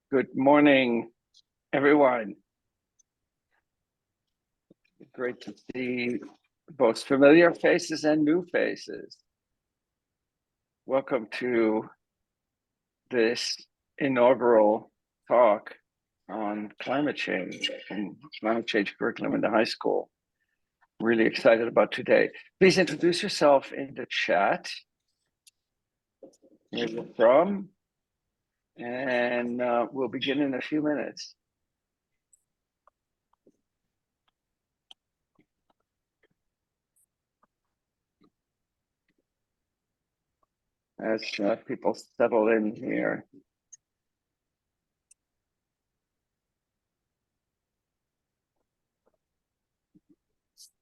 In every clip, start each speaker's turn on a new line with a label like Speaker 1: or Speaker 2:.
Speaker 1: Good morning, everyone. Great to see both familiar faces and new faces. Welcome to this inaugural talk on climate change and climate change curriculum in the high school. Really excited about today. Please introduce yourself in the chat. Where you're from, and we'll begin in a few minutes. As people settle in here.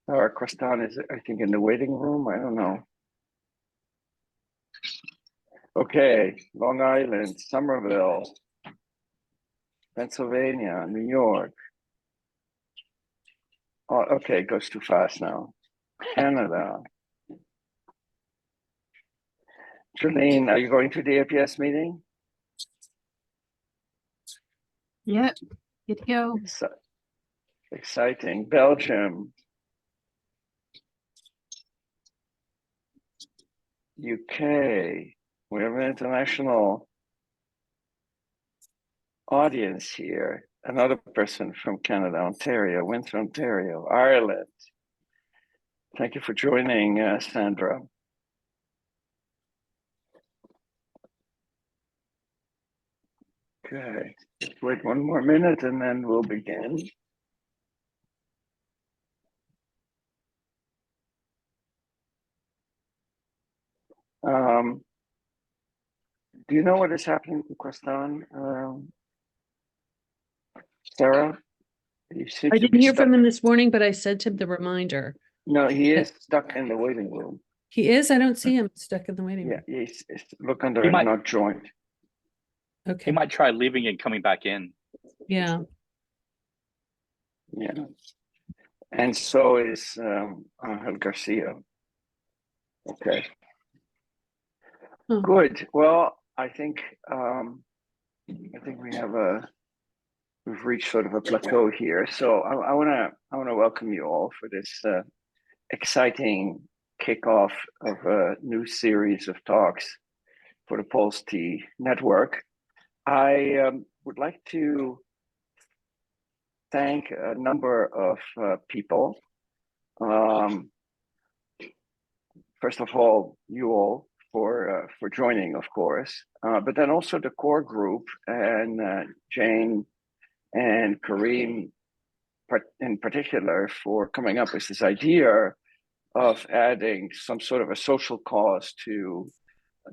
Speaker 1: Our Creston is, I think, in the waiting room. I don't know. Okay, Long Island, Somerville, Pennsylvania, New York. Oh, okay, it goes too fast now. Canada. Jolene, are you going to the APS meeting?
Speaker 2: Yep, good to go.
Speaker 1: Exciting. Belgium. UK. We have an international audience here. Another person from Canada, Ontario, Windsor, Ontario, Ireland. Thank you for joining, Sandra. Okay, just wait one more minute and then we'll begin. Do you know what is happening in Creston, Sarah?
Speaker 2: I didn't hear from him this morning, but I sent him the reminder.
Speaker 1: No, he is stuck in the waiting room.
Speaker 2: He is? I don't see him stuck in the waiting room.
Speaker 1: Yeah, he's look under not joined.
Speaker 2: Okay.
Speaker 3: He might try leaving and coming back in.
Speaker 2: Yeah.
Speaker 1: Yeah. And so is Angel Garcia. Okay.
Speaker 2: Oh.
Speaker 1: Good. Well, I think we've reached sort of a plateau here. So I wanna welcome you all for this exciting kickoff of a new series of talks for the PoLS-T network. I would like to thank a number of people. First of all, you all for joining, of course, but then also the core group and Jane and Kareem in particular for coming up with this idea of adding some sort of a social cause to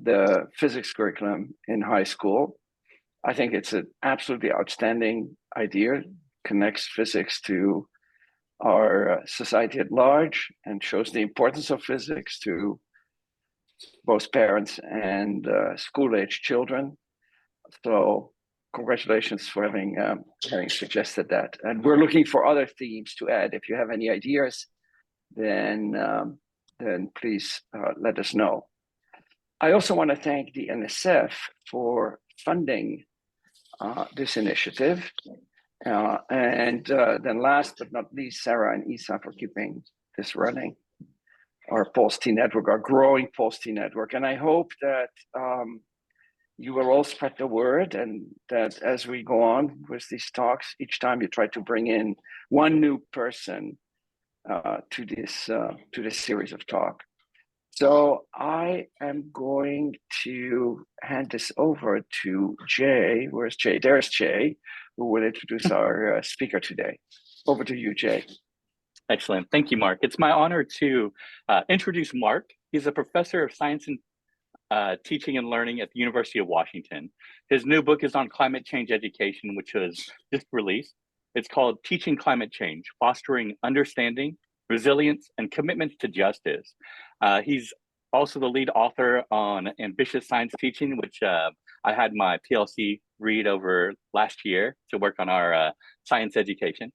Speaker 1: the physics curriculum in high school. I think it's an absolutely outstanding idea, connects physics to our society at large and shows the importance of physics to both parents and school-age children. So congratulations for having suggested that. And we're looking for other themes to add. If you have any ideas, then please let us know. I also want to thank the NSF for funding this initiative. And then last but not least, Sarah and Isa for keeping this running. Our PoLS-T network, our growing PoLS-T network. And I hope that you will all spread the word and that as we go on with these talks, each time you try to bring in one new person to this series of talk. So I am going to hand this over to Jay. Where's Jay? There's Jay, who will introduce our speaker today. Over to you, Jay.
Speaker 3: Excellent. Thank you, Mark. It's my honor to introduce Mark. He's a professor of science and teaching and learning at the University of Washington. His new book is on climate change education, which was just released. It's called Teaching Climate Change, Fostering Understanding, Resilience, and Commitment to Justice. He's also the lead author on Ambitious Science Teaching, which I had my PLC read over last year to work on our science education.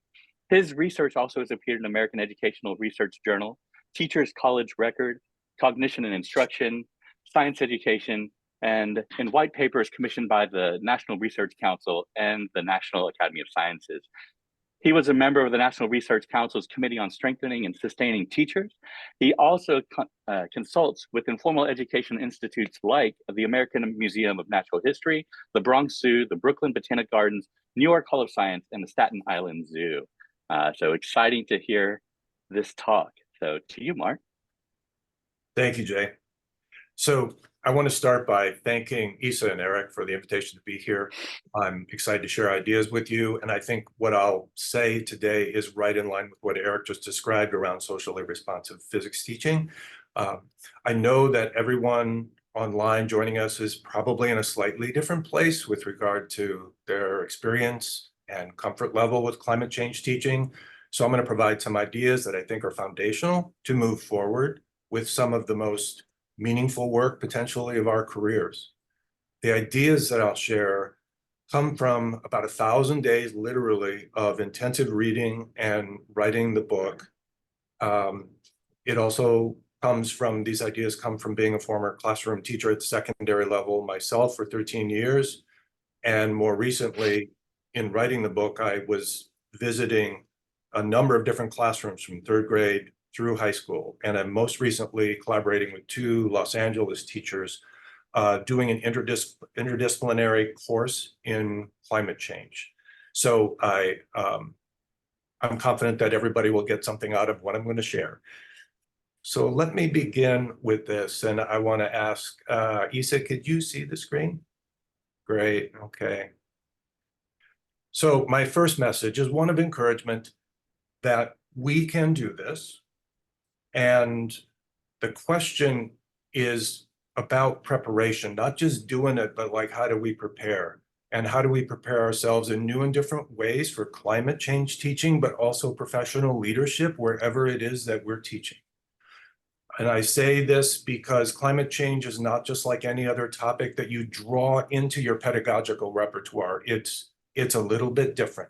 Speaker 3: His research also has appeared in American Educational Research Journal, Teachers College Record, Cognition and Instruction, Science Education, and in white papers commissioned by the National Research Council and the National Academy of Sciences. He was a member of the National Research Council's Committee on Strengthening and Sustaining Teachers. He also consults with informal education institutes like the American Museum of Natural History, the Bronx Zoo, the Brooklyn Botanic Gardens, New York Hall of Science, and the Staten Island Zoo. So exciting to hear this talk. So to you, Mark.
Speaker 4: Thank you, Jay. So I want to start by thanking Isa and Eric for the invitation to be here. I'm excited to share ideas with you. And I think what I'll say today is right in line with what Eric just described around socially responsive physics teaching. I know that everyone online joining us is probably in a slightly different place with regard to their experience and comfort level with climate change teaching. So I'm going to provide some ideas that I think are foundational to move forward with some of the most meaningful work potentially of our careers. The ideas that I'll share come from about 1,000 days, literally, of intensive reading and writing the book. It also comes from, these ideas come from being a former classroom teacher at the secondary level myself for 13 years. And more recently, in writing the book, I was visiting a number of different classrooms from 3rd grade through high school. And I'm most recently collaborating with 2 Los Angeles teachers doing an interdisciplinary course in climate change. So I'm confident that everybody will get something out of what I'm going to share. So let me begin with this. And I want to ask, Isa, could you see the screen? Great, okay. So my first message is one of encouragement that we can do this. And the question is about preparation, not just doing it, but like, how do we prepare? And how do we prepare ourselves in new and different ways for climate change teaching, but also professional leadership wherever it is that we're teaching? And I say this because climate change is not just like any other topic that you draw into your pedagogical repertoire. It's a little bit different.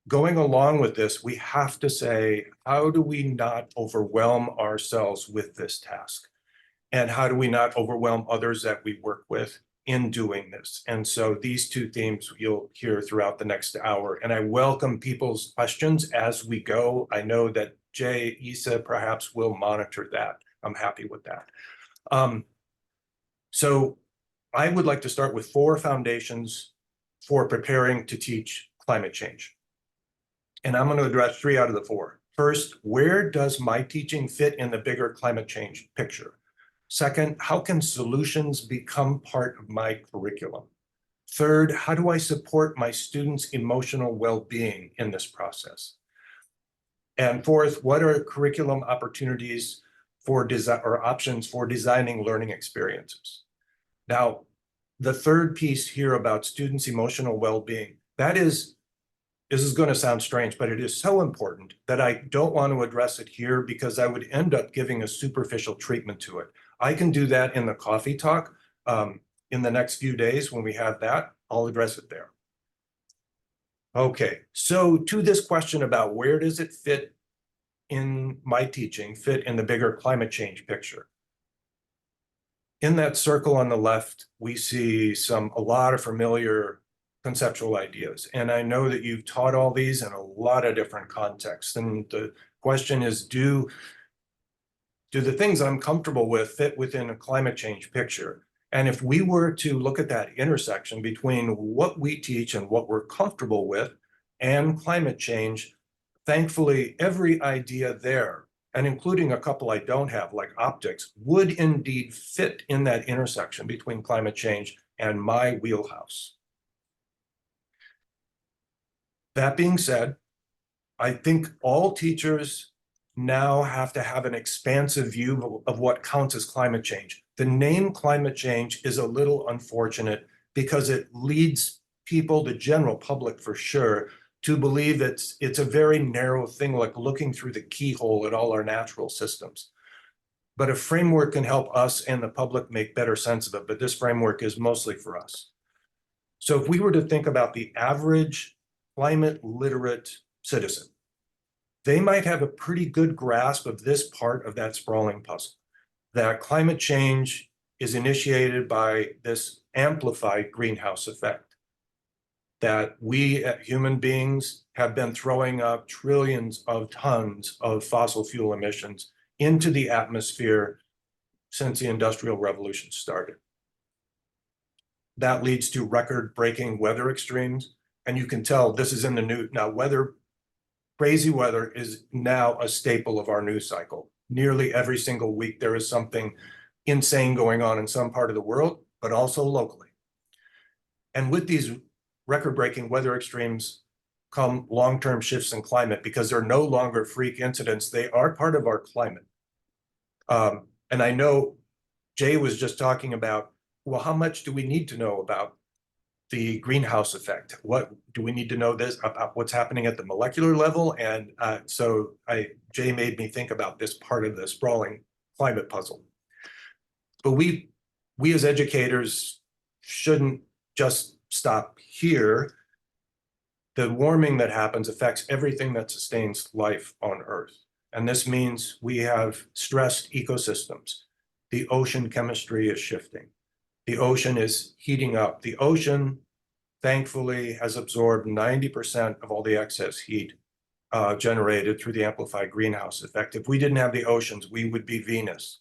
Speaker 4: Going along with this, we have to say, how do we not overwhelm ourselves with this task? And how do we not overwhelm others that we work with in doing this? And so these 2 themes you'll hear throughout the next hour. And I welcome people's questions as we go. I know that Jay, Isa perhaps will monitor that. I'm happy with that. So I would like to start with 4 foundations for preparing to teach climate change. And I'm going to address 3 out of the 4. First, where does my teaching fit in the bigger climate change picture? Second, how can solutions become part of my curriculum? Third, how do I support my students' emotional well-being in this process? And fourth, what are curriculum opportunities for design or options for designing learning experiences? Now, the third piece here about students' emotional well-being, this is going to sound strange, but it is so important that I don't want to address it here because I would end up giving a superficial treatment to it. I can do that in the coffee talk in the next few days when we have that. I'll address it there. Okay, so to this question about where does it fit in my teaching, fit in the bigger climate change picture? In that circle on the left, we see a lot of familiar conceptual ideas. And I know that you've taught all these in a lot of different contexts. And the question is, do the things I'm comfortable with fit within a climate change picture? And if we were to look at that intersection between what we teach and what we're comfortable with and climate change, thankfully, every idea there, and including a couple I don't have, like optics, would indeed fit in that intersection between climate change and my wheelhouse. That being said, I think all teachers now have to have an expansive view of what counts as climate change. The name climate change is a little unfortunate because it leads people, the general public for sure, to believe it's a very narrow thing, like looking through the keyhole at all our natural systems. But a framework can help us and the public make better sense of it, but this framework is mostly for us. So if we were to think about the average climate literate citizen, they might have a pretty good grasp of this part of that sprawling puzzle, that climate change is initiated by this amplified greenhouse effect that we human beings have been throwing up trillions of tons of fossil fuel emissions into the atmosphere since the Industrial Revolution started. That leads to record-breaking weather extremes, and you can tell this is in the news. Now, crazy weather is now a staple of our news cycle. Nearly every single week, there is something insane going on in some part of the world, but also locally. And with these record-breaking weather extremes come long-term shifts in climate because they're no longer freak incidents. They are part of our climate. And I know Jay was just talking about, well, how much do we need to know about the greenhouse effect? What do we need to know this about what's happening at the molecular level? And Jay made me think about this part of the sprawling climate puzzle. But we as educators shouldn't just stop here. The warming that happens affects everything that sustains life on Earth. And this means we have stressed ecosystems. The ocean chemistry is shifting. The ocean is heating up. The ocean, thankfully, has absorbed 90% of all the excess heat generated through the amplified greenhouse effect. If we didn't have the oceans, we would be Venus.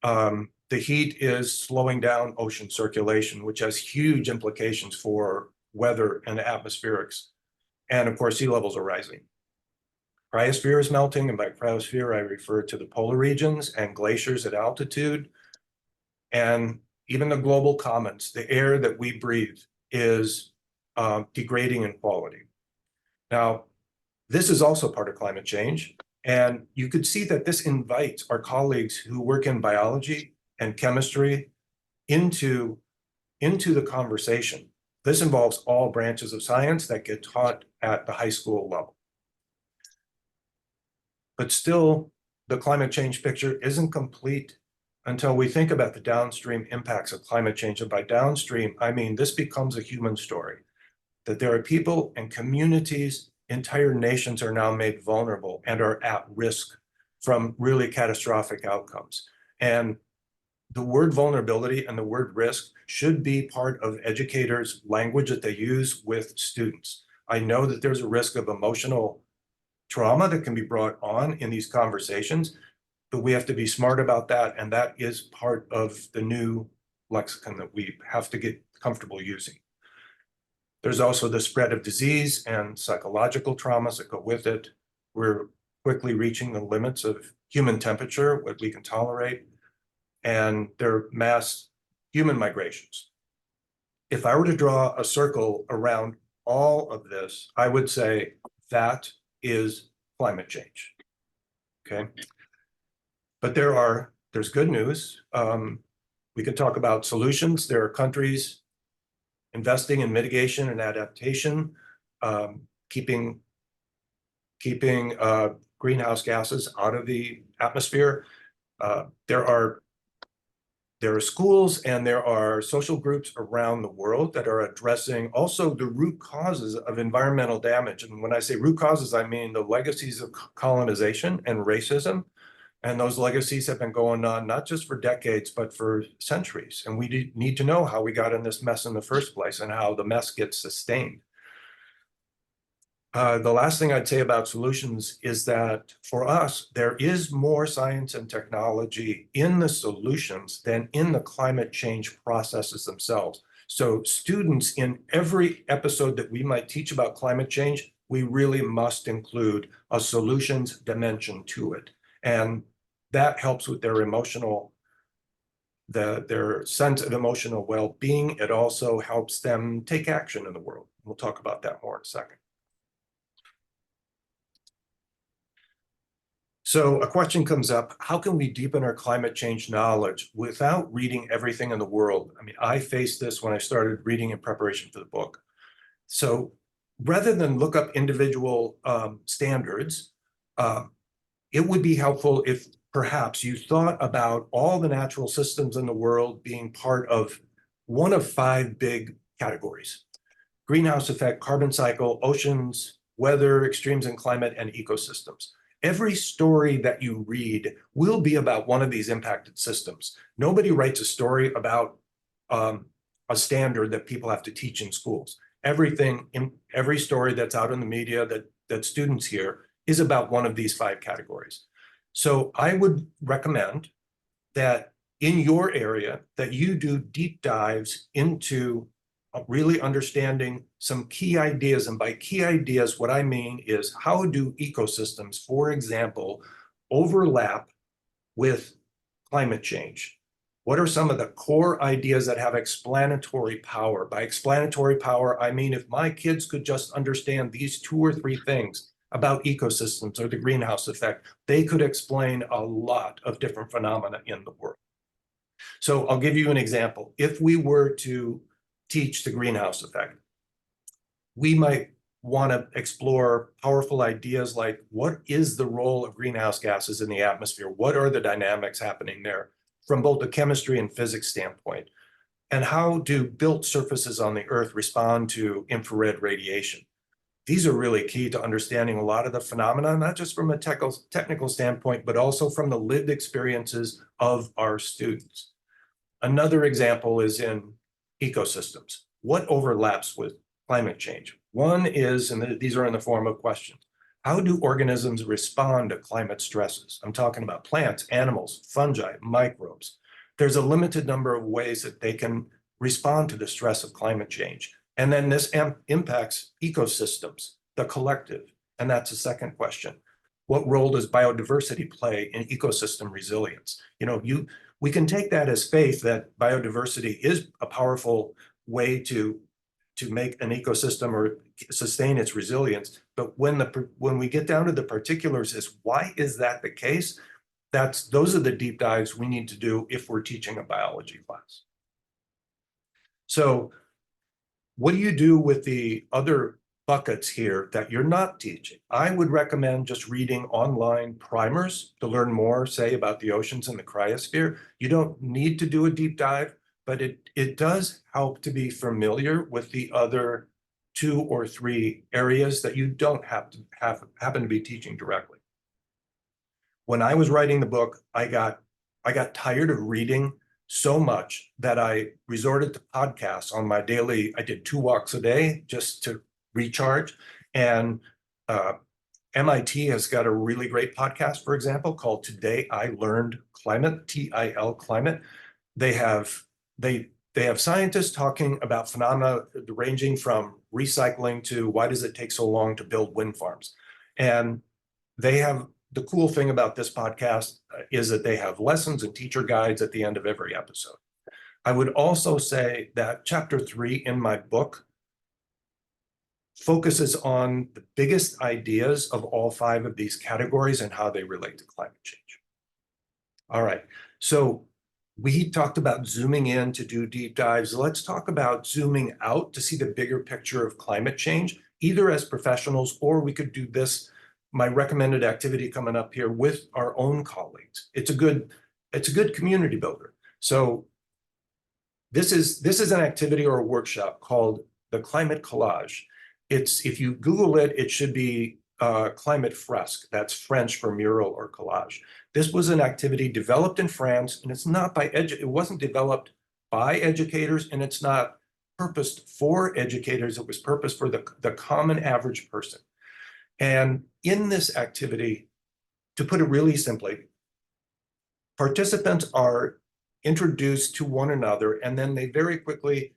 Speaker 4: The heat is slowing down ocean circulation, which has huge implications for weather and atmospherics. And of course, sea levels are rising. Cryosphere is melting, and by cryosphere, I refer to the polar regions and glaciers at altitude. And even the global commons, the air that we breathe, is degrading in quality. Now, this is also part of climate change. And you could see that this invites our colleagues who work in biology and chemistry into the conversation. This involves all branches of science that get taught at the high school level. But still, the climate change picture isn't complete until we think about the downstream impacts of climate change. And by downstream, I mean this becomes a human story, that there are people and communities, entire nations are now made vulnerable and are at risk from really catastrophic outcomes. And the word vulnerability and the word risk should be part of educators' language that they use with students. I know that there's a risk of emotional trauma that can be brought on in these conversations, but we have to be smart about that. And that is part of the new lexicon that we have to get comfortable using. There's also the spread of disease and psychological traumas that go with it. We're quickly reaching the limits of human temperature, what we can tolerate, and there are mass human migrations. If I were to draw a circle around all of this, I would say that is climate change, okay? But there's good news. We could talk about solutions. There are countries investing in mitigation and adaptation, keeping greenhouse gases out of the atmosphere. There are schools and there are social groups around the world that are addressing also the root causes of environmental damage. And when I say root causes, I mean the legacies of colonization and racism. And those legacies have been going on not just for decades, but for centuries. And we need to know how we got in this mess in the first place and how the mess gets sustained. The last thing I'd say about solutions is that for us, there is more science and technology in the solutions than in the climate change processes themselves. So students, in every episode that we might teach about climate change, we really must include a solutions dimension to it. And that helps with their their sense of emotional well-being. It also helps them take action in the world. We'll talk about that more in a second. So a question comes up, how can we deepen our climate change knowledge without reading everything in the world? I mean, I faced this when I started reading in preparation for the book. So rather than look up individual standards, it would be helpful if perhaps you thought about all the natural systems in the world being part of one of 5 big categories: greenhouse effect, carbon cycle, oceans, weather, extremes in climate, and ecosystems. Every story that you read will be about one of these impacted systems. Nobody writes a story about a standard that people have to teach in schools. Every story that's out in the media that students hear is about one of these 5 categories. So I would recommend that in your area that you do deep dives into really understanding some key ideas. And by key ideas, what I mean is, how do ecosystems, for example, overlap with climate change? What are some of the core ideas that have explanatory power? By explanatory power, I mean, if my kids could just understand these 2 or 3 things about ecosystems or the greenhouse effect, they could explain a lot of different phenomena in the world. So I'll give you an example. If we were to teach the greenhouse effect, we might want to explore powerful ideas like, what is the role of greenhouse gases in the atmosphere? What are the dynamics happening there from both the chemistry and physics standpoint? And how do built surfaces on the Earth respond to infrared radiation? These are really key to understanding a lot of the phenomena, not just from a technical standpoint, but also from the lived experiences of our students. Another example is in ecosystems. What overlaps with climate change? One is, and these are in the form of questions, how do organisms respond to climate stresses? I'm talking about plants, animals, fungi, microbes. There's a limited number of ways that they can respond to the stress of climate change. And then this impacts ecosystems, the collective. And that's the second question. What role does biodiversity play in ecosystem resilience? We can take that as faith that biodiversity is a powerful way to make an ecosystem or sustain its resilience. But when we get down to the particulars, is why is that the case? Those are the deep dives we need to do if we're teaching a biology class. So what do you do with the other buckets here that you're not teaching? I would recommend just reading online primers to learn more, say, about the oceans and the cryosphere. You don't need to do a deep dive, but it does help to be familiar with the other 2 or 3 areas that you don't happen to be teaching directly. When I was writing the book, I got tired of reading so much that I resorted to podcasts on my daily. I did 2 walks a day just to recharge. And MIT has got a really great podcast, for example, called Today I Learned Climate, TIL Climate. They have scientists talking about phenomena ranging from recycling to why does it take so long to build wind farms. And the cool thing about this podcast is that they have lessons and teacher guides at the end of every episode. I would also say that chapter 3 in my book focuses on the biggest ideas of all 5 of these categories and how they relate to climate change. All right, so we talked about zooming in to do deep dives. Let's talk about zooming out to see the bigger picture of climate change, either as professionals, or we could do this, my recommended activity coming up here, with our own colleagues. It's a good community builder. So this is an activity or a workshop called the Climate Collage. If you Google it, it should be climate fresque. That's French for mural or collage. This was an activity developed in France, and it wasn't developed by educators, and it's not purposed for educators. It was purposed for the common average person. And in this activity, to put it really simply, participants are introduced to one another, and then they very quickly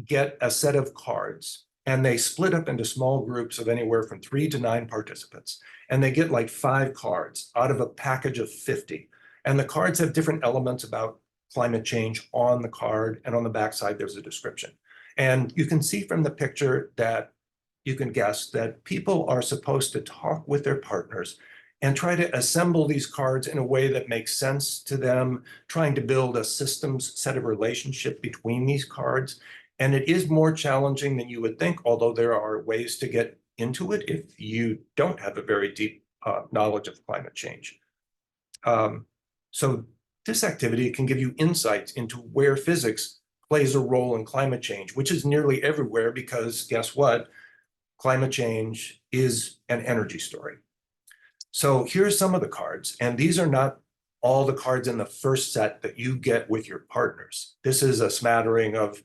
Speaker 4: get a set of cards. And they split up into small groups of anywhere from 3 to 9 participants. And they get like 5 cards out of a package of 50. And the cards have different elements about climate change on the card. And on the backside, there's a description. And you can see from the picture that you can guess that people are supposed to talk with their partners and try to assemble these cards in a way that makes sense to them, trying to build a systems set of relationship between these cards. And it is more challenging than you would think, although there are ways to get into it if you don't have a very deep knowledge of climate change. So this activity can give you insights into where physics plays a role in climate change, which is nearly everywhere, because guess what? Climate change is an energy story. So here's some of the cards, and these are not all the cards in the first set that you get with your partners. This is a smattering of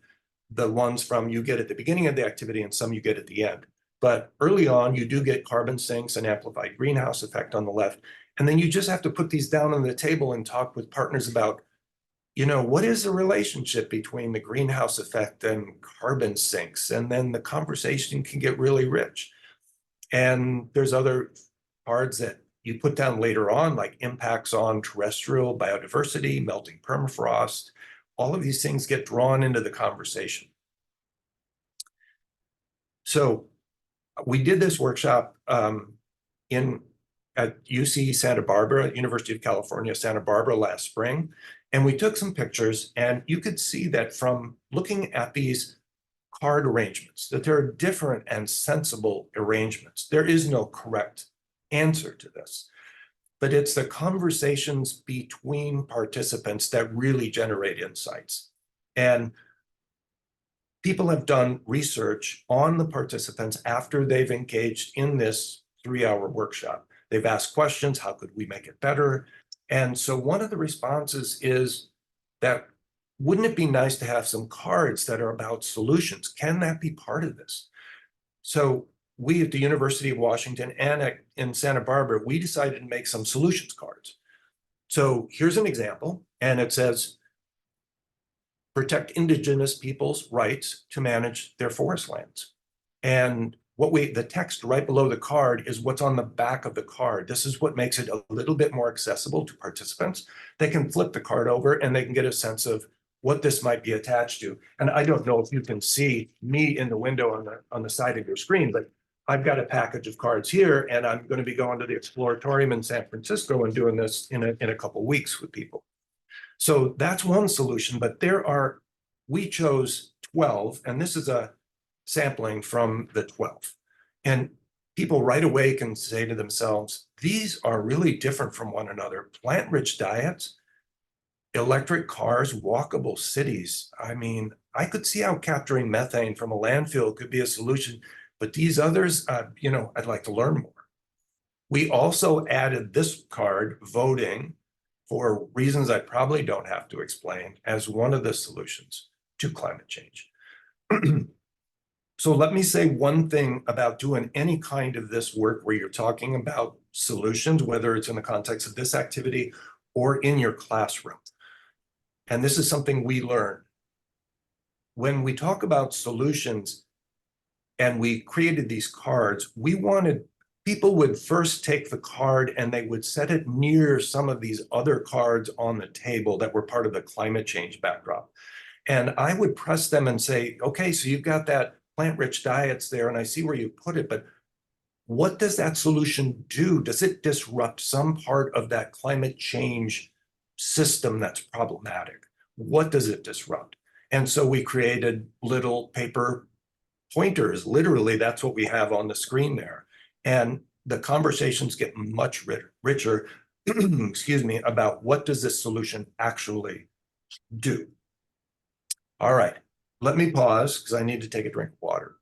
Speaker 4: the ones from you get at the beginning of the activity and some you get at the end. But early on, you do get carbon sinks and amplified greenhouse effect on the left. And then you just have to put these down on the table and talk with partners about, what is the relationship between the greenhouse effect and carbon sinks? And then the conversation can get really rich. And there's other cards that you put down later on, like impacts on terrestrial biodiversity, melting permafrost. All of these things get drawn into the conversation. So we did this workshop at UC Santa Barbara, University of California, Santa Barbara last spring. And we took some pictures, and you could see that from looking at these card arrangements, that there are different and sensible arrangements. There is no correct answer to this, but it's the conversations between participants that really generate insights. And people have done research on the participants after they've engaged in this 3-hour workshop. They've asked questions, how could we make it better? And so one of the responses is that, wouldn't it be nice to have some cards that are about solutions? Can that be part of this? So we at the University of Washington and in Santa Barbara, we decided to make some solutions cards. So here's an example, and it says, protect indigenous people's rights to manage their forest lands. And the text right below the card is what's on the back of the card. This is what makes it a little bit more accessible to participants. They can flip the card over and they can get a sense of what this might be attached to. And I don't know if you can see me in the window on the side of your screen, but I've got a package of cards here, and I'm going to be going to the Exploratorium in San Francisco and doing this in a couple of weeks with people. So that's one solution, but we chose 12, and this is a sampling from the 12. And people right away can say to themselves, these are really different from one another. Plant-rich diets, electric cars, walkable cities. I mean, I could see how capturing methane from a landfill could be a solution, but these others, I'd like to learn more. We also added this card, voting, for reasons I probably don't have to explain, as one of the solutions to climate change. So let me say one thing about doing any kind of this work where you're talking about solutions, whether it's in the context of this activity or in your classroom. And this is something we learned. When we talk about solutions and we created these cards, we wanted people would first take the card and they would set it near some of these other cards on the table that were part of the climate change backdrop. And I would press them and say, okay, so you've got that plant-rich diets there, and I see where you put it, but what does that solution do? Does it disrupt some part of that climate change system that's problematic? What does it disrupt? And so we created little paper pointers. Literally, that's what we have on the screen there. And the conversations get much richer, excuse me, about what does this solution actually do? All right, let me pause because I need to take a drink of water.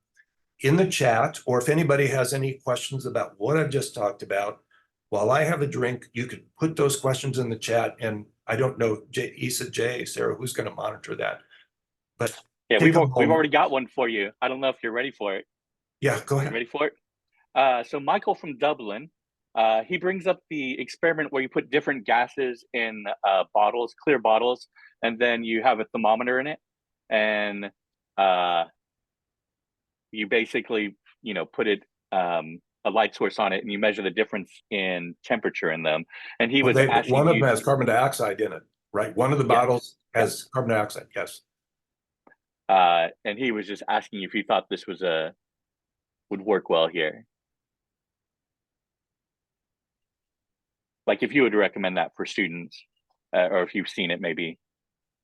Speaker 4: In the chat, or if anybody has any questions about what I've just talked about, while I have a drink, you could put those questions in the chat. And I don't know, Isa, Jay, Sarah, who's going to monitor that? But
Speaker 3: yeah, we've already got one for you. I don't know if you're ready for it.
Speaker 4: Yeah, go ahead.
Speaker 3: You ready for it? So Michael from Dublin, he brings up the experiment where you put different gases in bottles, clear bottles, and then you have a thermometer in it, and you basically, put it a light source on it, and you measure the difference in temperature in them. And he was asking,
Speaker 4: one of them has carbon dioxide in it, right? One of the bottles has carbon dioxide, yes.
Speaker 3: And he was just asking if you thought this was would work well here. Like if you would recommend that for students, or if you've seen it maybe.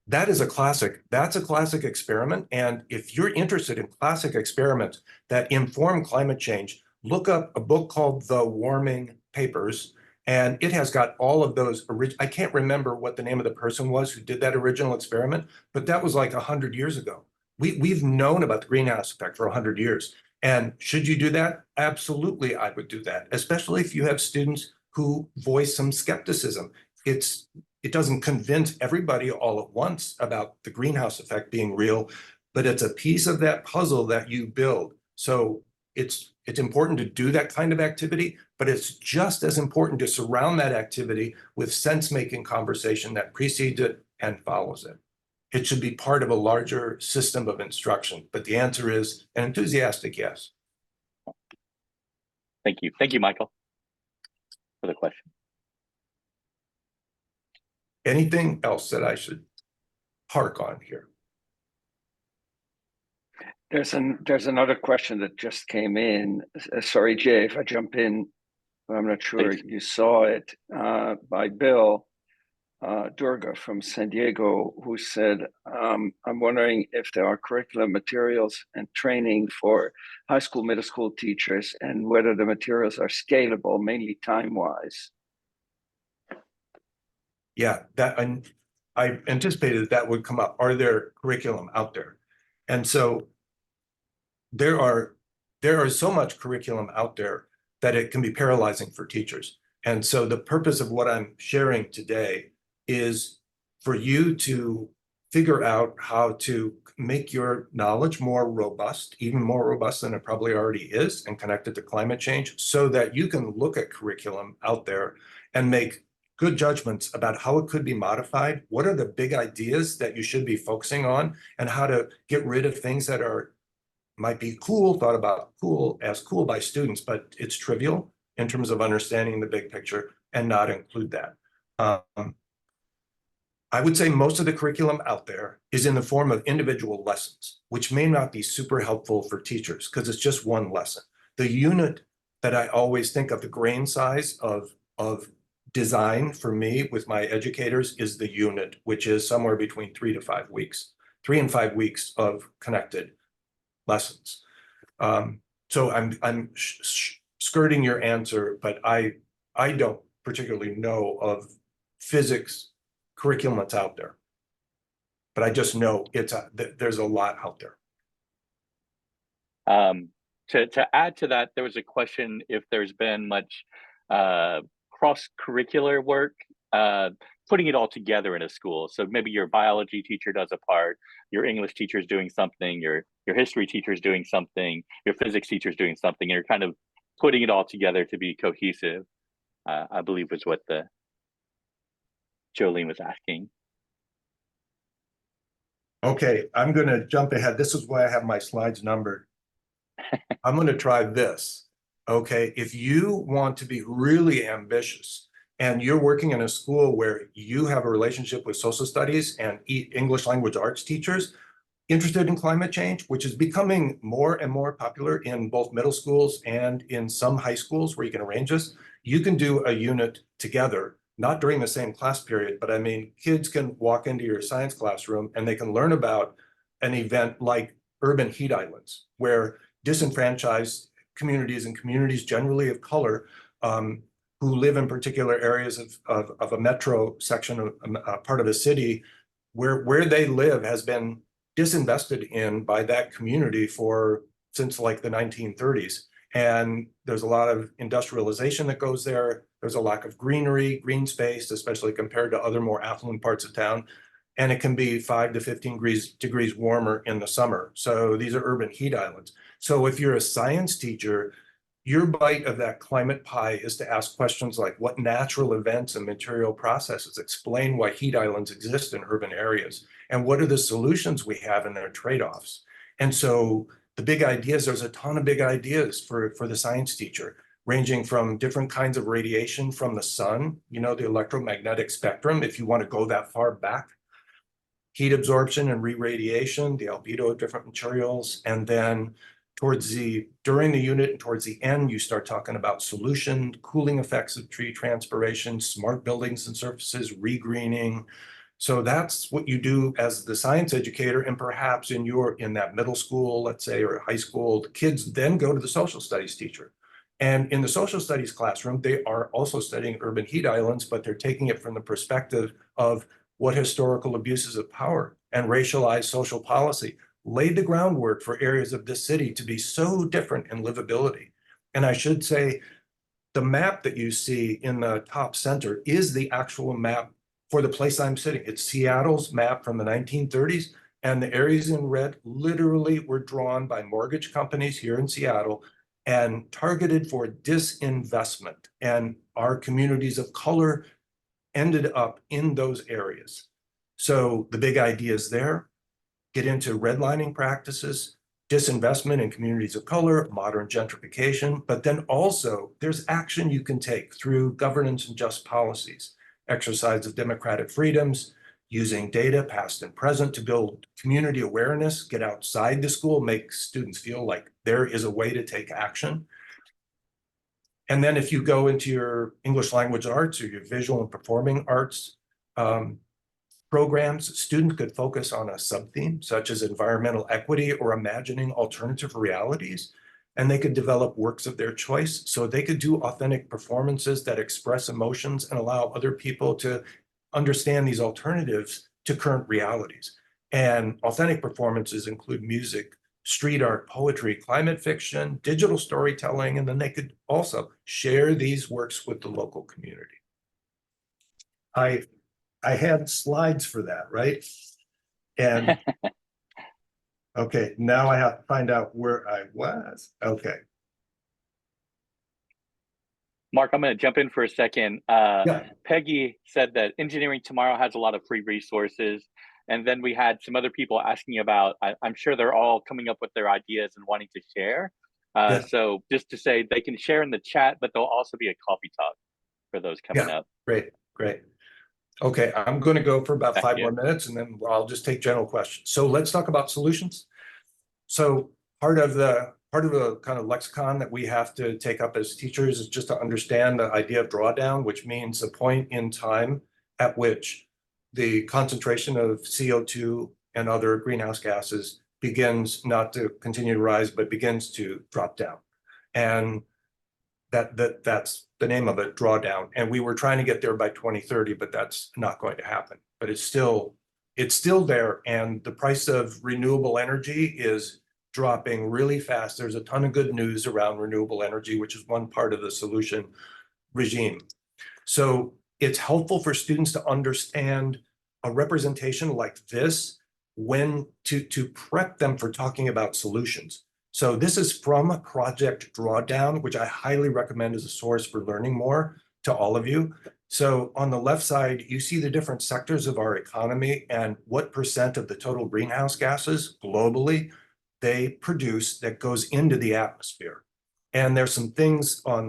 Speaker 4: That is a classic. That's a classic experiment. And if you're interested in classic experiments that inform climate change, look up a book called The Warming Papers. And it has got all of those. I can't remember what the name of the person was who did that original experiment, but that was like 100 years ago. We've known about the greenhouse effect for 100 years. And should you do that? Absolutely, I would do that, especially if you have students who voice some skepticism. It doesn't convince everybody all at once about the greenhouse effect being real, but it's a piece of that puzzle that you build. So it's important to do that kind of activity, but it's just as important to surround that activity with sense-making conversation that precedes it and follows it. It should be part of a larger system of instruction, but the answer is an enthusiastic yes.
Speaker 3: Thank you. Thank you, Michael, for the question.
Speaker 4: Anything else that I should hark on here?
Speaker 1: There's another question that just came in. Sorry, Jay, if I jump in, I'm not sure
Speaker 3: Thanks.
Speaker 1: you saw it, by Bill Durga from San Diego, who said, I'm wondering if there are curriculum materials and training for high school, middle school teachers, and whether the materials are scalable, mainly time-wise.
Speaker 4: Yeah, I anticipated that would come up. Are there curriculum out there? And so there is so much curriculum out there that it can be paralyzing for teachers. And so the purpose of what I'm sharing today is for you to figure out how to make your knowledge more robust, even more robust than it probably already is, and connected to climate change, so that you can look at curriculum out there and make good judgments about how it could be modified. What are the big ideas that you should be focusing on, and how to get rid of things that might be cool, thought about as cool by students, but it's trivial in terms of understanding the big picture, and not include that. I would say most of the curriculum out there is in the form of individual lessons, which may not be super helpful for teachers because it's just one lesson. The unit that I always think of, the grain size of design for me with my educators, is the unit, which is somewhere between 3 to 5 weeks, 3 and 5 weeks of connected lessons. So I'm skirting your answer, but I don't particularly know of physics curriculum that's out there, but I just know there's a lot out there.
Speaker 3: To add to that, there was a question if there's been much cross-curricular work, putting it all together in a school. So maybe your biology teacher does a part, your English teacher is doing something, your history teacher is doing something, your physics teacher is doing something, and you're kind of putting it all together to be cohesive, I believe was what the Jolene was asking.
Speaker 4: Okay, I'm going to jump ahead. This is why I have my slides numbered. I'm going to try this. Okay, if you want to be really ambitious and you're working in a school where you have a relationship with social studies and English language arts teachers interested in climate change, which is becoming more and more popular in both middle schools and in some high schools where you can arrange this, you can do a unit together, not during the same class period, but I mean, kids can walk into your science classroom and they can learn about an event like urban heat islands, where disenfranchised communities and communities generally of color who live in particular areas of a metro section of part of a city where they live has been disinvested in by that community since like the 1930s. And there's a lot of industrialization that goes there. There's a lack of greenery, green space, especially compared to other more affluent parts of town. And it can be 5 to 15 degrees warmer in the summer. So these are urban heat islands. So if you're a science teacher, your bite of that climate pie is to ask questions like, what natural events and material processes explain why heat islands exist in urban areas? And what are the solutions we have and their trade-offs? And so the big ideas, there's a ton of big ideas for the science teacher, ranging from different kinds of radiation from the sun, the electromagnetic spectrum, if you want to go that far back, heat absorption and re-radiation, the albedo of different materials, and then during the unit and towards the end, you start talking about solution, cooling effects of tree transpiration, smart buildings and surfaces, regreening. So that's what you do as the science educator, and perhaps in that middle school, let's say, or high school, the kids then go to the social studies teacher. And in the social studies classroom, they are also studying urban heat islands, but they're taking it from the perspective of what historical abuses of power and racialized social policy laid the groundwork for areas of this city to be so different in livability. And I should say, the map that you see in the top center is the actual map for the place I'm sitting. It's Seattle's map from the 1930s, and the areas in red literally were drawn by mortgage companies here in Seattle and targeted for disinvestment. And our communities of color ended up in those areas. So the big idea is there, get into redlining practices, disinvestment in communities of color, modern gentrification, but then also there's action you can take through governance and just policies, exercise of democratic freedoms, using data past and present to build community awareness, get outside the school, make students feel like there is a way to take action. And then if you go into your English language arts or your visual and performing arts programs, students could focus on a sub-theme such as environmental equity or imagining alternative realities, and they could develop works of their choice. So they could do authentic performances that express emotions and allow other people to understand these alternatives to current realities. And authentic performances include music, street art, poetry, climate fiction, digital storytelling, and then they could also share these works with the local community. I had slides for that, right? And okay, now I have to find out where I was. Okay.
Speaker 3: Mark, I'm going to jump in for a second.
Speaker 4: Yeah.
Speaker 3: Peggy said that Engineering Tomorrow has a lot of free resources. And then we had some other people asking about, I'm sure they're all coming up with their ideas and wanting to share.
Speaker 4: Yeah.
Speaker 3: So just to say they can share in the chat, but there'll also be a coffee talk for those coming up.
Speaker 4: Great, great. Okay, I'm going to go for about
Speaker 3: Thank
Speaker 4: 5
Speaker 3: you.
Speaker 4: more minutes and then I'll just take general questions. So let's talk about solutions. So part of the kind of lexicon that we have to take up as teachers is just to understand the idea of drawdown, which means a point in time at which the concentration of CO2 and other greenhouse gases begins not to continue to rise, but begins to drop down. And that's the name of it, drawdown. And we were trying to get there by 2030, but that's not going to happen. But it's still there. And the price of renewable energy is dropping really fast. There's a ton of good news around renewable energy, which is one part of the solution regime. So it's helpful for students to understand a representation like this when to prep them for talking about solutions. So this is from Project Drawdown, which I highly recommend as a source for learning more to all of you. So on the left side, you see the different sectors of our economy and what percent of the total greenhouse gases globally they produce that goes into the atmosphere. And there's some things on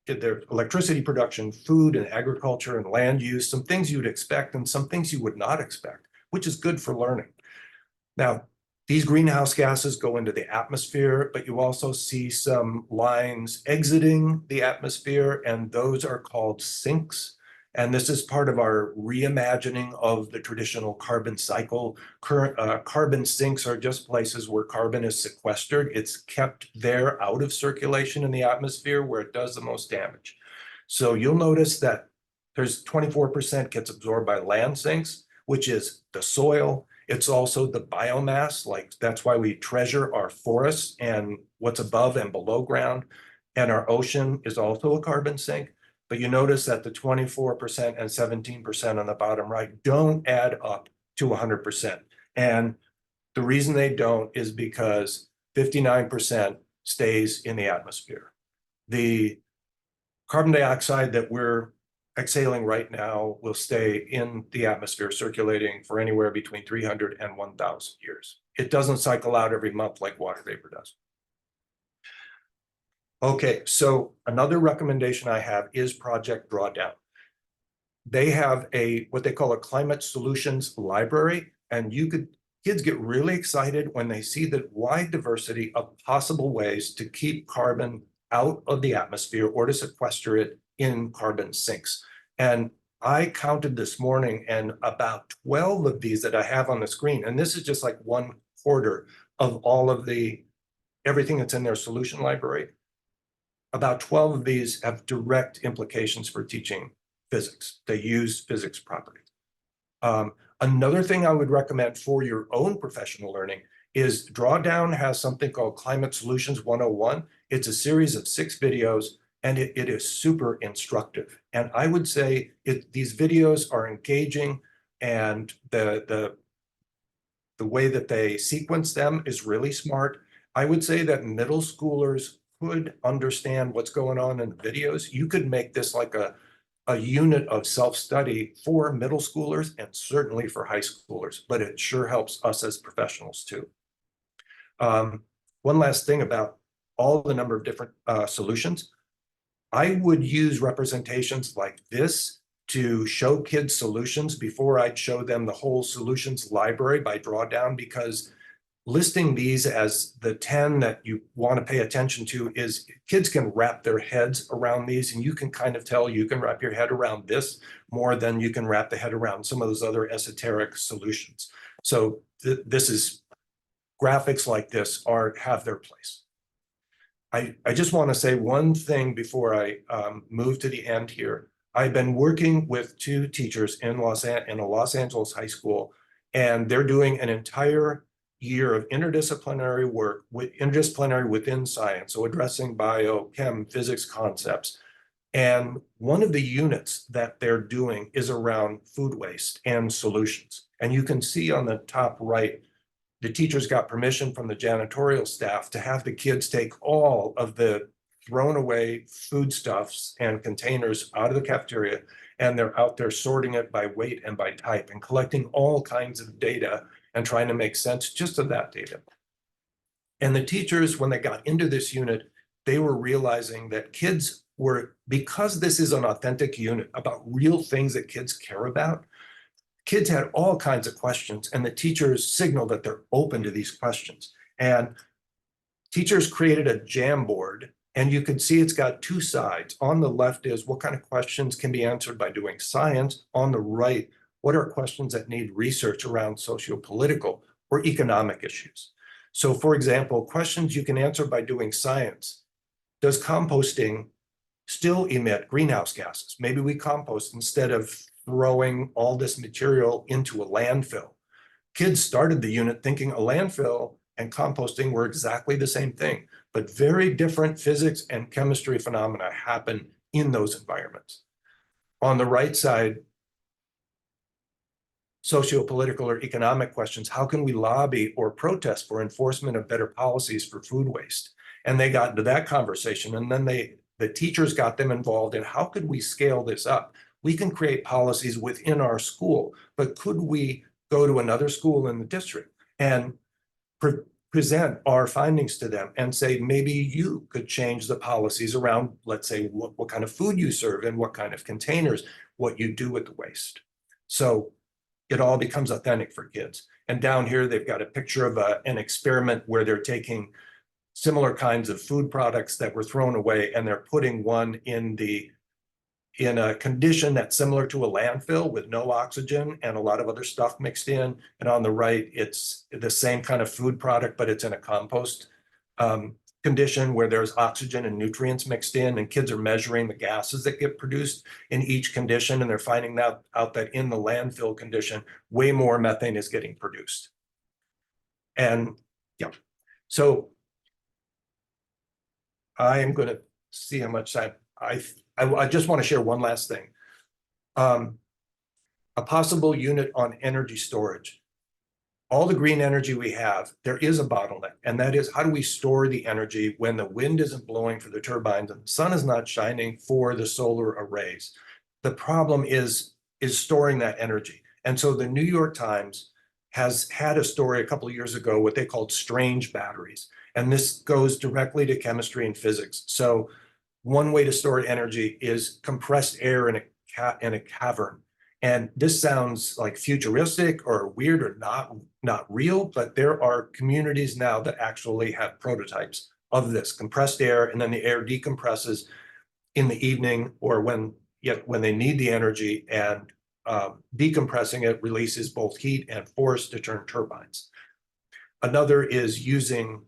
Speaker 4: their electricity production, food and agriculture and land use, some things you would expect and some things you would not expect, which is good for learning. Now, these greenhouse gases go into the atmosphere, but you also see some lines exiting the atmosphere, and those are called sinks. And this is part of our reimagining of the traditional carbon cycle. Current carbon sinks are just places where carbon is sequestered. It's kept there out of circulation in the atmosphere where it does the most damage. So you'll notice that there's 24% gets absorbed by land sinks, which is the soil. It's also the biomass, like that's why we treasure our forests and what's above and below ground. And our ocean is also a carbon sink. But you notice that the 24% and 17% on the bottom right don't add up to 100%. And the reason they don't is because 59% stays in the atmosphere. The carbon dioxide that we're exhaling right now will stay in the atmosphere circulating for anywhere between 300 and 1,000 years. It doesn't cycle out every month like water vapor does. Okay, so another recommendation I have is Project Drawdown. They have what they call a climate solutions library, and kids get really excited when they see the wide diversity of possible ways to keep carbon out of the atmosphere or to sequester it in carbon sinks. And I counted this morning, and about 12 of these that I have on the screen, and this is just like 1/4 of all of everything that's in their solution library. About 12 of these have direct implications for teaching physics. They use physics properties. Another thing I would recommend for your own professional learning is Drawdown has something called Climate Solutions 101. It's a series of 6 videos and it is super instructive. And I would say these videos are engaging, and the way that they sequence them is really smart. I would say that middle schoolers could understand what's going on in the videos. You could make this like a unit of self-study for middle schoolers and certainly for high schoolers, but it sure helps us as professionals too. One last thing about all the number of different solutions. I would use representations like this to show kids solutions before I'd show them the whole solutions library by drawdown, because listing these as the 10 that you want to pay attention to is kids can wrap their heads around these, and you can kind of tell you can wrap your head around this more than you can wrap the head around some of those other esoteric solutions. So this is graphics like this have their place. I just want to say one thing before I move to the end here. I've been working with 2 teachers in a Los Angeles high school, and they're doing an entire year of interdisciplinary work, interdisciplinary within science, so addressing bio, chem, physics concepts. And one of the units that they're doing is around food waste and solutions. And you can see on the top right, the teachers got permission from the janitorial staff to have the kids take all of the thrown away foodstuffs and containers out of the cafeteria, and they're out there sorting it by weight and by type and collecting all kinds of data and trying to make sense just of that data. And the teachers, when they got into this unit, they were realizing that kids were, because this is an authentic unit about real things that kids care about, kids had all kinds of questions, and the teachers signaled that they're open to these questions. And teachers created a Jamboard, and you can see it's got 2 sides. On the left is what kind of questions can be answered by doing science. On the right, what are questions that need research around socio-political or economic issues? So for example, questions you can answer by doing science. Does composting still emit greenhouse gases? Maybe we compost instead of throwing all this material into a landfill. Kids started the unit thinking a landfill and composting were exactly the same thing, but very different physics and chemistry phenomena happen in those environments. On the right side, socio-political or economic questions. How can we lobby or protest for enforcement of better policies for food waste? And they got into that conversation, and then the teachers got them involved in how could we scale this up? We can create policies within our school, but could we go to another school in the district and present our findings to them and say, maybe you could change the policies around, let's say, what kind of food you serve and what kind of containers, what you do with the waste. So it all becomes authentic for kids. And down here, they've got a picture of an experiment where they're taking similar kinds of food products that were thrown away, and they're putting one in a condition that's similar to a landfill with no oxygen and a lot of other stuff mixed in. And on the right, it's the same kind of food product, but it's in a compost condition where there's oxygen and nutrients mixed in, and kids are measuring the gases that get produced in each condition. And they're finding out that in the landfill condition, way more methane is getting produced. And yeah, so I am going to see how much time I just want to share one last thing. A possible unit on energy storage. All the green energy we have, there is a bottleneck, and that is how do we store the energy when the wind isn't blowing for the turbines and the sun is not shining for the solar arrays? The problem is storing that energy. And so the New York Times has had a story a couple of years ago, what they called strange batteries. And this goes directly to chemistry and physics. So one way to store energy is compressed air in a cavern. And this sounds like futuristic or weird or not real, but there are communities now that actually have prototypes of this compressed air, and then the air decompresses in the evening or when they need the energy, and decompressing it releases both heat and force to turn turbines. Another is using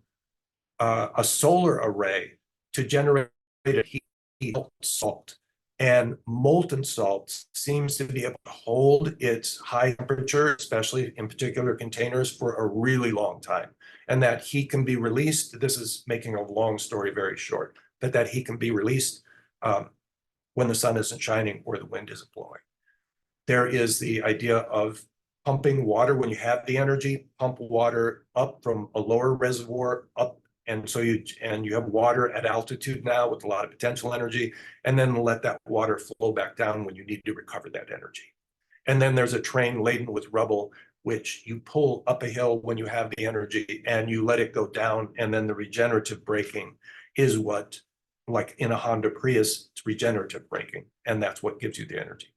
Speaker 4: a solar array to generate heat salt. And molten salt seems to be able to hold its high temperature, especially in particular containers, for a really long time. And that heat can be released. This is making a long story very short, but that heat can be released when the sun isn't shining or the wind isn't blowing. There is the idea of pumping water when you have the energy, pump water up from a lower reservoir up. And so you have water at altitude now with a lot of potential energy, and then let that water flow back down when you need to recover that energy. And then there's a train laden with rubble, which you pull up a hill when you have the energy and you let it go down. And then the regenerative braking is what, like in a Honda Prius, it's regenerative braking. And that's what gives you the energy.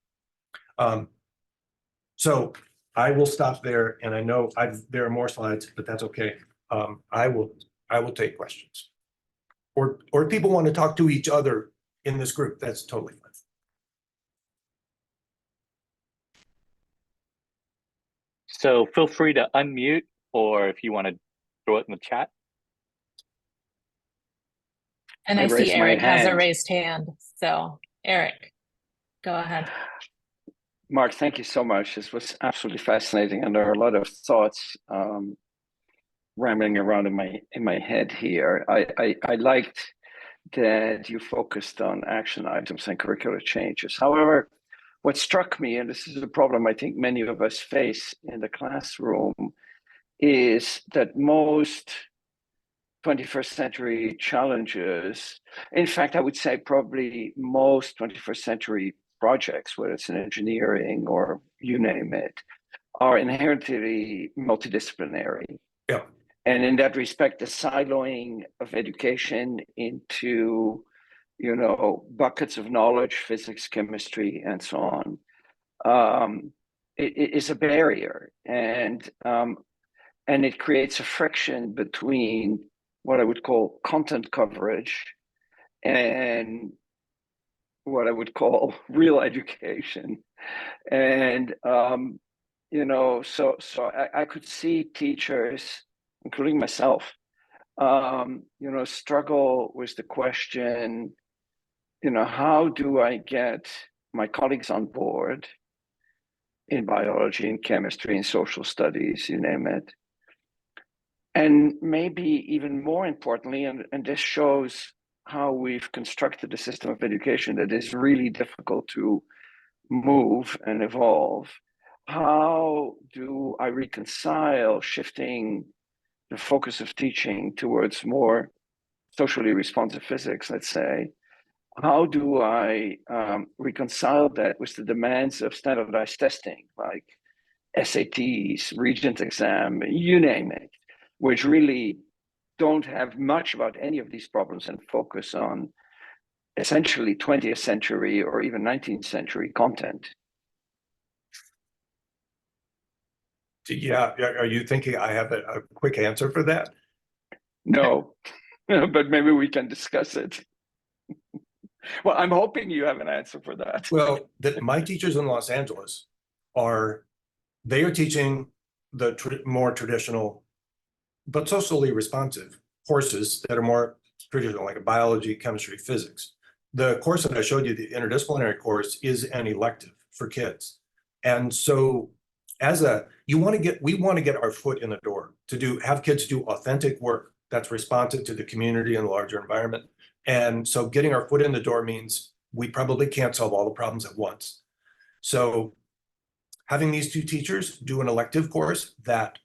Speaker 4: So I will stop there. And I know there are more slides, but that's okay. I will take questions. Or if people want to talk to each other in this group, that's totally fine.
Speaker 3: So feel free to unmute, or if you want to throw it in the chat.
Speaker 5: And I see Eric has a raised hand. So Eric, go ahead.
Speaker 1: Mark, thank you so much. This was absolutely fascinating, and there are a lot of thoughts rambling around in my head here. I liked that you focused on action items and curricular changes. However, what struck me, and this is a problem I think many of us face in the classroom, is that most 21st century challenges, in fact, I would say probably most 21st century projects, whether it's in engineering or you name it, are inherently multidisciplinary.
Speaker 4: Yeah.
Speaker 1: And in that respect, the siloing of education into, buckets of knowledge, physics, chemistry, and so on, it is a barrier. And it creates a friction between what I would call content coverage and what I would call real education. And, so I could see teachers, including myself, struggle with the question, how do I get my colleagues on board in biology and chemistry and social studies, you name it. And maybe even more importantly, and this shows how we've constructed a system of education that is really difficult to move and evolve. How do I reconcile shifting the focus of teaching towards more socially responsive physics, let's say? How do I reconcile that with the demands of standardized testing, like SATs, Regents exam, you name it, which really don't have much about any of these problems and focus on essentially 20th century or even 19th century content?
Speaker 4: Yeah, are you thinking I have a quick answer for that?
Speaker 1: No, but maybe we can discuss it. Well, I'm hoping you have an answer for that.
Speaker 4: Well, my teachers in Los Angeles are teaching the more traditional, but socially responsive courses that are more traditional, like biology, chemistry, physics. The course that I showed you, the interdisciplinary course, is an elective for kids. And so we want to get our foot in the door to have kids do authentic work that's responsive to the community and the larger environment. And so getting our foot in the door means we probably can't solve all the problems at once. So having these two teachers do an elective course that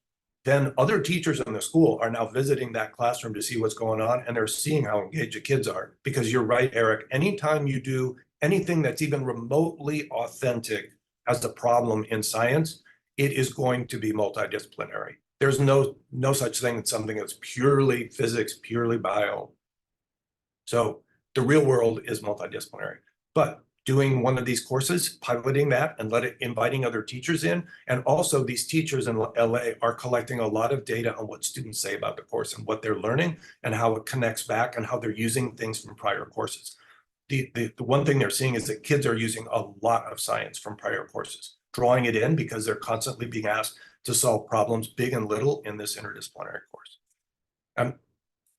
Speaker 4: then other teachers in the school are now visiting that classroom to see what's going on, and they're seeing how engaged the kids are. Because you're right, Eric, anytime you do anything that's even remotely authentic as a problem in science, it is going to be multidisciplinary. There's no such thing as something that's purely physics, purely bio. So the real world is multidisciplinary. But doing one of these courses, piloting that and inviting other teachers in. And also these teachers in LA are collecting a lot of data on what students say about the course and what they're learning and how it connects back and how they're using things from prior courses. The one thing they're seeing is that kids are using a lot of science from prior courses, drawing it in because they're constantly being asked to solve problems big and little in this interdisciplinary course.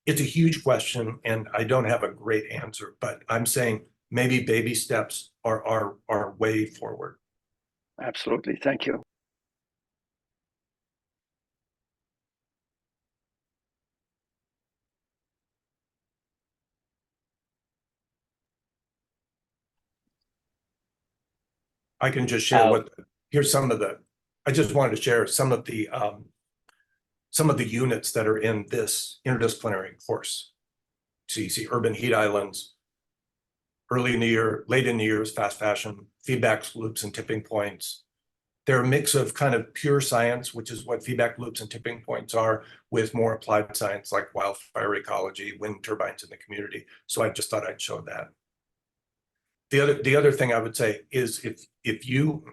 Speaker 4: It's a huge question and I don't have a great answer, but I'm saying maybe baby steps are our way forward.
Speaker 1: Absolutely. Thank you.
Speaker 4: I can just share here's some of the, I just wanted to share some of the units that are in this interdisciplinary course. So you see urban heat islands, early in the year, late in the year is fast fashion, feedback loops and tipping points. They're a mix of kind of pure science, which is what feedback loops and tipping points are, with more applied science like wildfire ecology, wind turbines in the community. So I just thought I'd show that. The other thing I would say is if you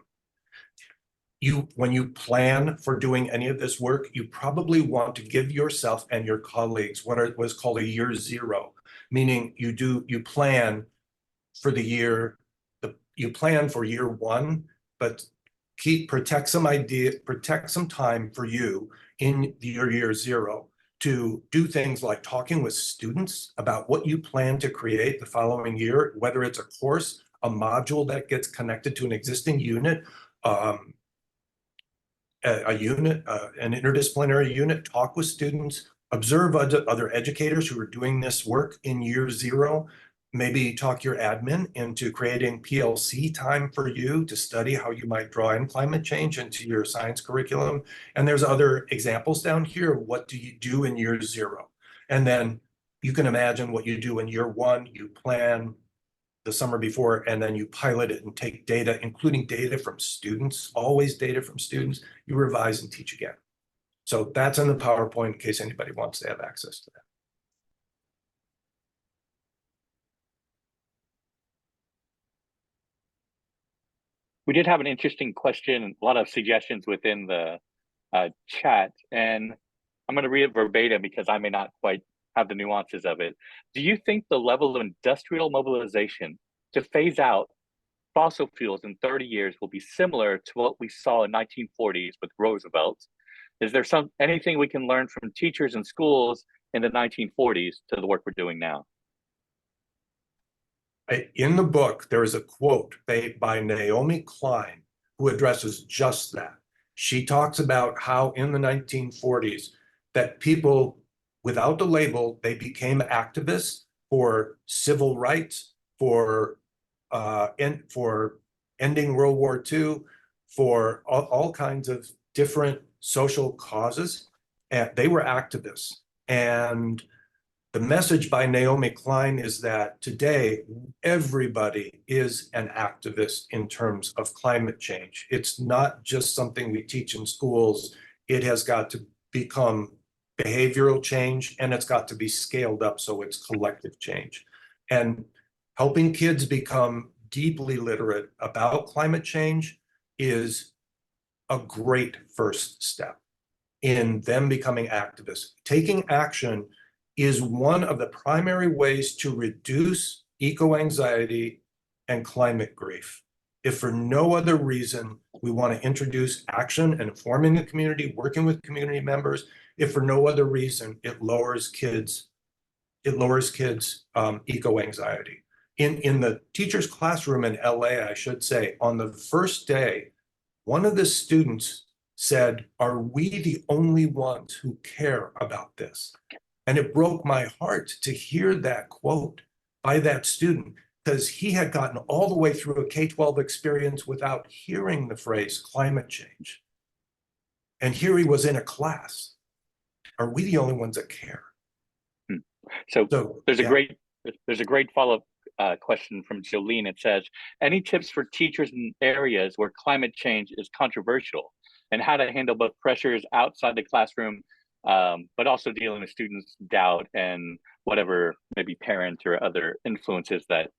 Speaker 4: when you plan for doing any of this work, you probably want to give yourself and your colleagues what was called a year zero, meaning you plan for the year, you plan for year one, but protect some time for you in your year zero to do things like talking with students about what you plan to create the following year, whether it's a course, a module that gets connected to an existing unit, an interdisciplinary unit, talk with students, observe other educators who are doing this work in year zero, maybe talk your admin into creating PLC time for you to study how you might draw in climate change into your science curriculum. And there's other examples down here. What do you do in year zero? And then you can imagine what you do in year one. You plan the summer before, and then you pilot it and take data, including data from students, always data from students. You revise and teach again. So that's in the PowerPoint in case anybody wants to have access to that.
Speaker 3: We did have an interesting question, a lot of suggestions within the chat, and I'm going to read it verbatim because I may not quite have the nuances of it. Do you think the level of industrial mobilization to phase out fossil fuels in 30 years will be similar to what we saw in 1940s with Roosevelt? Is there anything we can learn from teachers and schools in the 1940s to the work we're doing now?
Speaker 4: In the book, there is a quote by Naomi Klein who addresses just that. She talks about how in the 1940s that people, without the label, they became activists for civil rights, for ending World War II, for all kinds of different social causes. And they were activists. And the message by Naomi Klein is that today, everybody is an activist in terms of climate change. It's not just something we teach in schools. It has got to become behavioral change, and it's got to be scaled up so it's collective change. And helping kids become deeply literate about climate change is a great first step in them becoming activists. Taking action is one of the primary ways to reduce eco-anxiety and climate grief. If for no other reason, we want to introduce action and informing the community, working with community members, if for no other reason, it lowers kids' eco-anxiety. In the teacher's classroom in LA, I should say, on the first day, one of the students said, "Are we the only ones who care about this?" And it broke my heart to hear that quote by that student, because he had gotten all the way through a K-12 experience without hearing the phrase climate change. And here he was in a class. Are we the only ones that care?
Speaker 3: So there's a great follow-up question from Jolene. It says, any tips for teachers in areas where climate change is controversial and how to handle both pressures outside the classroom, but also dealing with students' doubt and whatever maybe parent or other influences that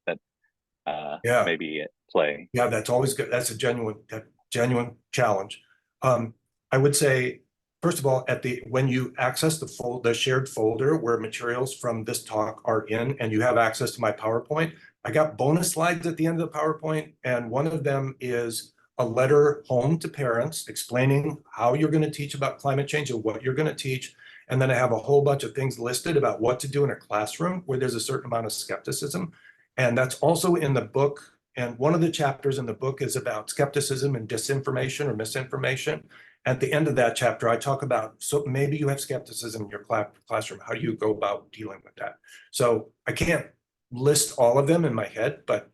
Speaker 3: maybe at play?
Speaker 4: Yeah, that's always good. That's a genuine challenge. I would say, first of all, when you access the shared folder where materials from this talk are in, and you have access to my PowerPoint, I got bonus slides at the end of the PowerPoint, and one of them is a letter home to parents explaining how you're going to teach about climate change and what you're going to teach. And then I have a whole bunch of things listed about what to do in a classroom where there's a certain amount of skepticism. And that's also in the book. And one of the chapters in the book is about skepticism and disinformation or misinformation. At the end of that chapter, I talk about, so maybe you have skepticism in your classroom. How do you go about dealing with that? So I can't list all of them in my head, but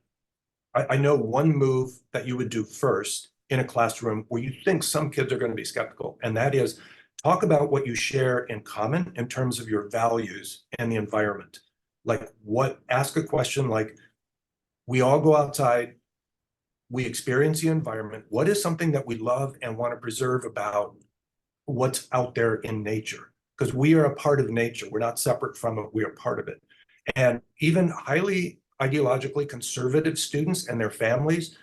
Speaker 4: I know one move that you would do first in a classroom where you think some kids are going to be skeptical, and that is talk about what you share in common in terms of your values and the environment. Like ask a question like, we all go outside, we experience the environment. What is something that we love and want to preserve about what's out there in nature? Because we are a part of nature. We're not separate from it. We are part of it. And even highly ideologically conservative students and their families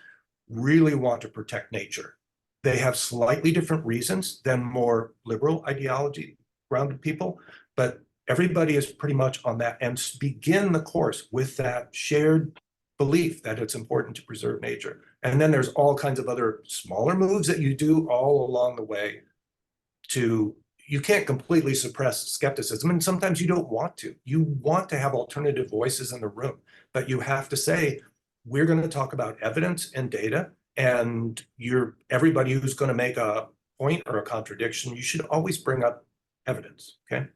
Speaker 4: really want to protect nature. They have slightly different reasons than more liberal ideology grounded people, but everybody is pretty much on that, and begin the course with that shared belief that it's important to preserve nature. And then there's all kinds of other smaller moves that you do all along the way you can't completely suppress skepticism, and sometimes you don't want to. You want to have alternative voices in the room, but you have to say, we're going to talk about evidence and data, and everybody who's going to make a point or a contradiction, you should always bring up evidence, okay?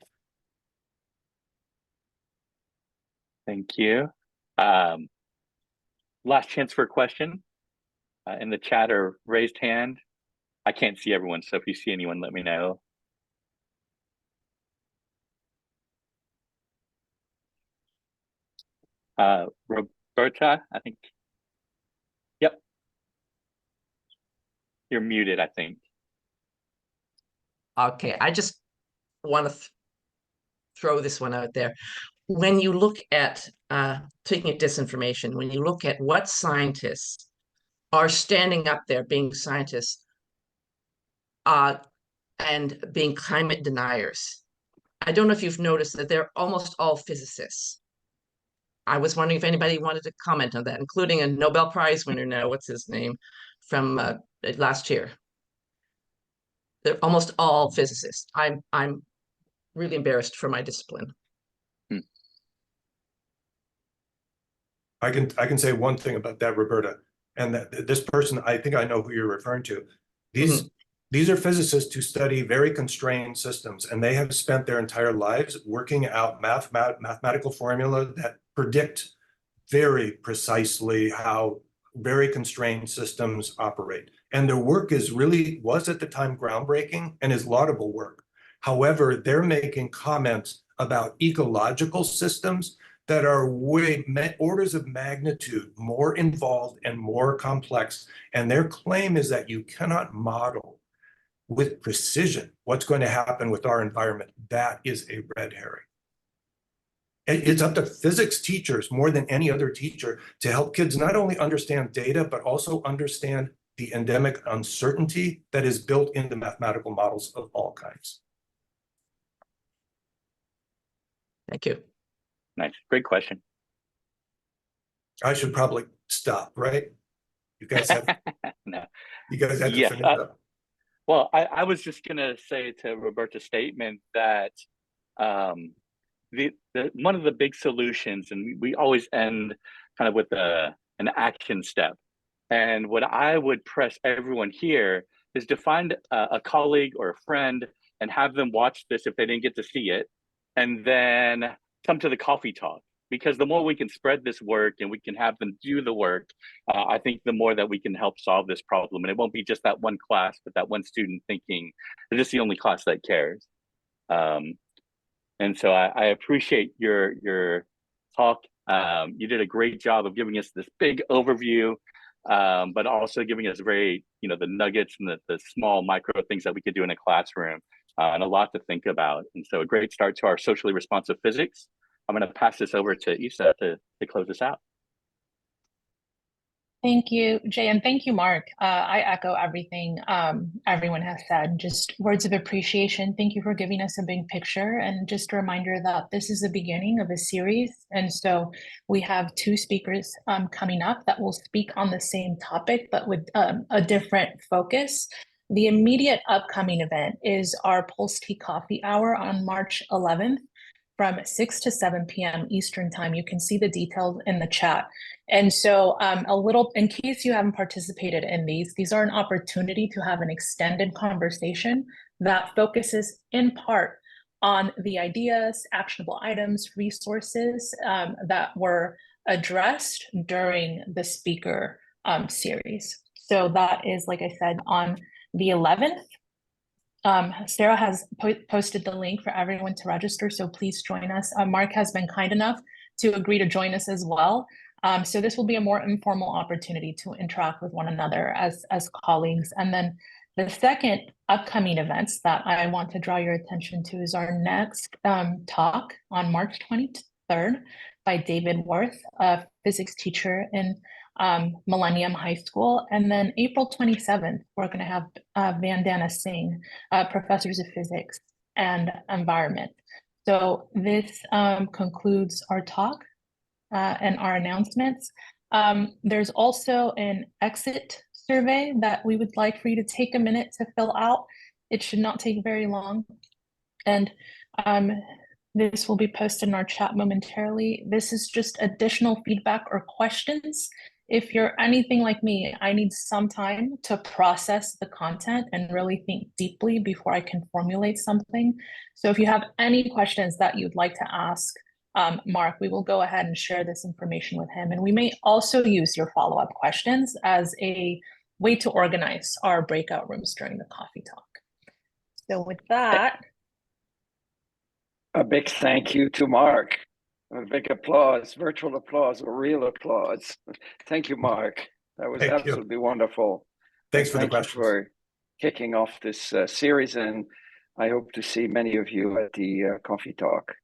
Speaker 3: Thank you. Last chance for a question in the chat or raised hand. I can't see everyone, so if you see anyone, let me know. Roberta, I think. Yep. You're muted, I think.
Speaker 6: Okay, I just want to throw this one out there. When you look at taking at disinformation, when you look at what scientists are standing up there being scientists and being climate deniers, I don't know if you've noticed that they're almost all physicists. I was wondering if anybody wanted to comment on that, including a Nobel Prize winner now, what's his name, from last year. They're almost all physicists. I'm really embarrassed for my discipline.
Speaker 4: I can say one thing about that, Roberta, and that this person, I think I know who you're referring to. These are physicists who study very constrained systems, and they have spent their entire lives working out mathematical formula that predict very precisely how very constrained systems operate. And their work was at the time groundbreaking and is laudable work. However, they're making comments about ecological systems that are orders of magnitude more involved and more complex. And their claim is that you cannot model with precision what's going to happen with our environment. That is a red herring. It's up to physics teachers more than any other teacher to help kids not only understand data, but also understand the endemic uncertainty that is built into mathematical models of all kinds.
Speaker 6: Thank you.
Speaker 3: Nice, great question.
Speaker 4: I should probably stop, right? You guys have,
Speaker 3: no.
Speaker 4: You guys have to finish up.
Speaker 3: Well, I was just gonna say to Roberta's statement that one of the big solutions, and we always end kind of with an action step. And what I would press everyone here is to find a colleague or a friend and have them watch this if they didn't get to see it, and then come to the coffee talk. Because the more we can spread this work and we can have them do the work, I think the more that we can help solve this problem. And it won't be just that one class, but that one student thinking, this is the only class that cares. And so I appreciate your talk. You did a great job of giving us this big overview, but also giving us the nuggets and the small micro things that we could do in a classroom, and a lot to think about. And so a great start to our socially responsive physics. I'm going to pass this over to Isa to close this out.
Speaker 5: Thank you, Jay, and thank you, Mark. I echo everything everyone has said. Just words of appreciation. Thank you for giving us a big picture, and just a reminder that this is the beginning of a series. And so we have two speakers coming up that will speak on the same topic, but with a different focus. The immediate upcoming event is our PoLS-T Coffee Hour on March 11th. From 6 to 7 p.m. Eastern time. You can see the details in the chat. And so in case you haven't participated in these are an opportunity to have an extended conversation that focuses in part on the ideas, actionable items, resources that were addressed during the speaker series. So that is, like I said, on the 11th. Sarah has posted the link for everyone to register, so please join us. Mark has been kind enough to agree to join us as well. So this will be a more informal opportunity to interact with one another as colleagues. And then the second upcoming events that I want to draw your attention to is our next talk on March 23rd by David Worth, a physics teacher in Millennium High School. And then April 27th, we're going to have Vandana Singh, professors of physics and environment. So this concludes our talk and our announcements. There's also an exit survey that we would like for you to take a minute to fill out. It should not take very long. And this will be posted in our chat momentarily. This is just additional feedback or questions. If you're anything like me, I need some time to process the content and really think deeply before I can formulate something. So if you have any questions that you'd like to ask Mark, we will go ahead and share this information with him. And we may also use your follow-up questions as a way to organize our breakout rooms during the coffee talk. So with that.
Speaker 1: A big thank you to Mark. A big applause, virtual applause or real applause. Thank you, Mark. That was absolutely wonderful.
Speaker 4: Thanks for the
Speaker 1: questions. Thank you for kicking off this series, and I hope to see many of you at the coffee talk.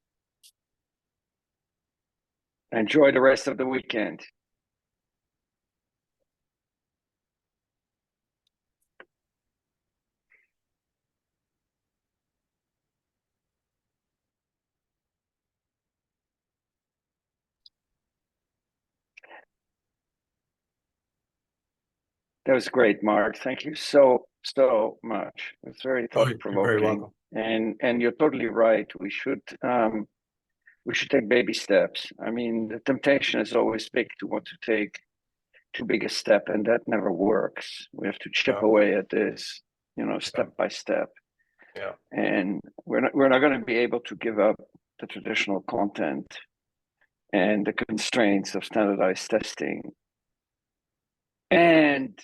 Speaker 1: Enjoy the rest of the weekend. That was great, Mark. Thank you so much. It's very thought-provoking.
Speaker 4: You're very welcome.
Speaker 1: And you're totally right. We should take baby steps. I mean, the temptation is always big to want to take too big a step, and that never works. We have to chip away at this, step by step.
Speaker 4: Yeah.
Speaker 1: And we're not going to be able to give up the traditional content and the constraints of standardized testing and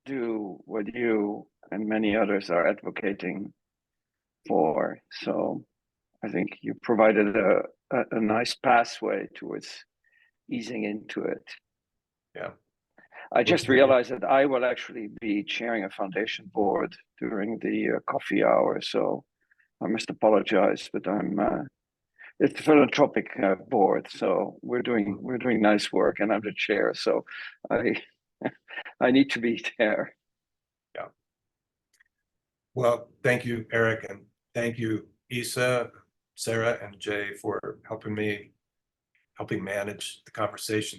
Speaker 1: do what you and many others are advocating for. So I think you provided a nice pathway towards easing into it.
Speaker 4: Yeah.
Speaker 1: I just realized that I will actually be chairing a foundation board during the coffee hour, so I must apologize, but it's a philanthropic board, so we're doing nice work, and I'm the chair, so I need to be there.
Speaker 4: Yeah. Well, thank you, Eric, and thank you, Isa, Sarah, and Jay for helping manage the conversation.